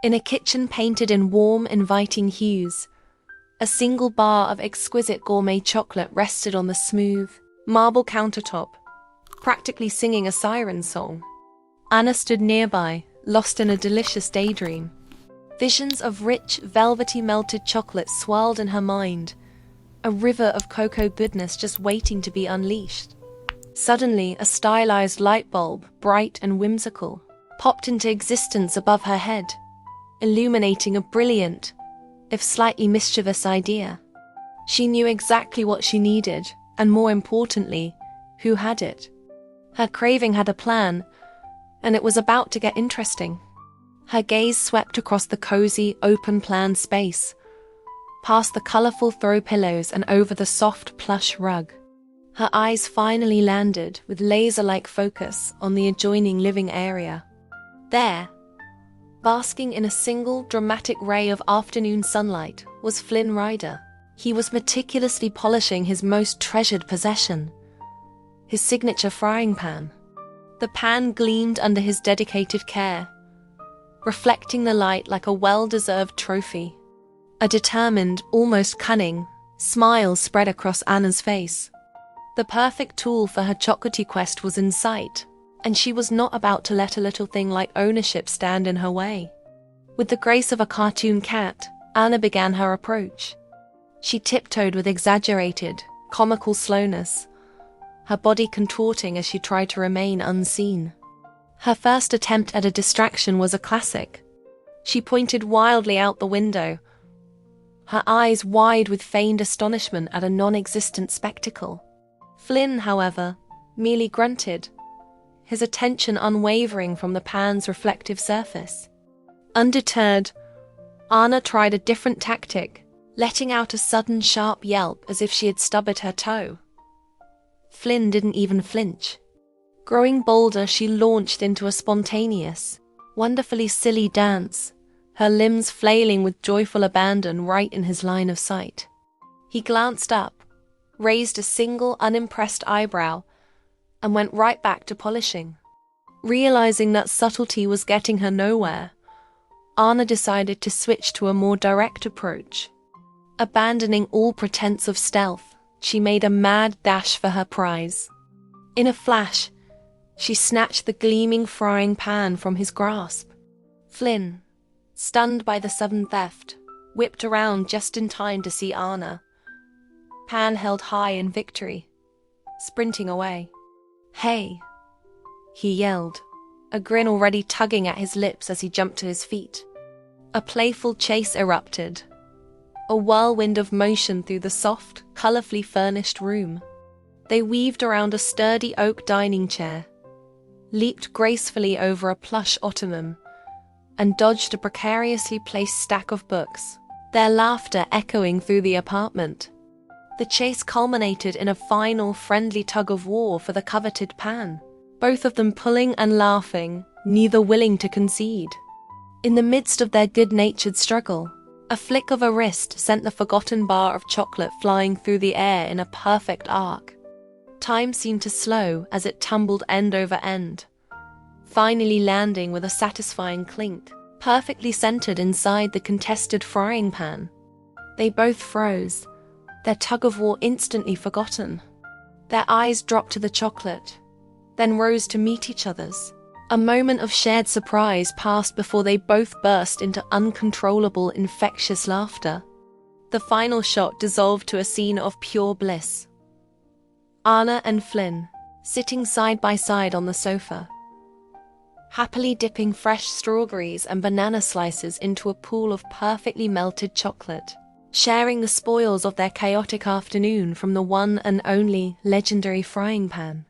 In a kitchen painted in warm, inviting hues, a single bar of exquisite gourmet chocolate rested on the smooth, marble countertop, practically singing a siren song. Anna stood nearby, lost in a delicious daydream. Visions of rich, velvety melted chocolate swirled in her mind, a river of cocoa goodness just waiting to be unleashed. Suddenly, a stylized light bulb, bright and whimsical, popped into existence above her head, illuminating a brilliant, if slightly mischievous idea. She knew exactly what she needed, and more importantly, who had it. Her craving had a plan, and it was about to get interesting. Her gaze swept across the cozy, open-plan space, past the colorful throw pillows and over the soft plush rug. Her eyes finally landed with laser-like focus on the adjoining living area. There, basking in a single dramatic ray of afternoon sunlight, was Flynn Rider. He was meticulously polishing his most treasured possession, his signature frying pan. The pan gleamed under his dedicated care, reflecting the light like a well-deserved trophy. A determined, almost cunning, smile spread across Anna's face. The perfect tool for her chocolatey quest was in sight, and she was not about to let a little thing like ownership stand in her way. With the grace of a cartoon cat, Anna began her approach. She tiptoed with exaggerated, comical slowness, her body contorting as she tried to remain unseen. Her first attempt at a distraction was a classic. She pointed wildly out the window, her eyes wide with feigned astonishment at a non-existent spectacle. Flynn, however, merely grunted, his attention unwavering from the pan's reflective surface. Undeterred, Anna tried a different tactic, letting out a sudden sharp yelp as if she had stubbed her toe. Flynn didn't even flinch. Growing bolder, she launched into a spontaneous, wonderfully silly dance, her limbs flailing with joyful abandon right in his line of sight. He glanced up, raised a single unimpressed eyebrow, and went right back to polishing. Realizing that subtlety was getting her nowhere, Anna decided to switch to a more direct approach. Abandoning all pretense of stealth, she made a mad dash for her prize. In a flash, she snatched the gleaming frying pan from his grasp. Flynn, stunned by the sudden theft, whipped around just in time to see Anna, pan held high in victory, sprinting away. "Hey," he yelled, a grin already tugging at his lips as he jumped to his feet. A playful chase erupted, a whirlwind of motion through the soft, colorfully furnished room. They weaved around a sturdy oak dining chair, leaped gracefully over a plush ottoman, and dodged a precariously placed stack of books, their laughter echoing through the apartment. The chase culminated in a final friendly tug-of-war for the coveted pan, both of them pulling and laughing, neither willing to concede. In the midst of their good-natured struggle, a flick of a wrist sent the forgotten bar of chocolate flying through the air in a perfect arc. Time seemed to slow as it tumbled end over end, finally landing with a satisfying clink, perfectly centered inside the contested frying pan. They both froze, their tug-of-war instantly forgotten. Their eyes dropped to the chocolate, then rose to meet each other's. A moment of shared surprise passed before they both burst into uncontrollable, infectious laughter. The final shot dissolved to a scene of pure bliss. Anna and Flynn, sitting side by side on the sofa, happily dipping fresh strawberries and banana slices into a pool of perfectly melted chocolate, sharing the spoils of their chaotic afternoon from the one and only legendary frying pan.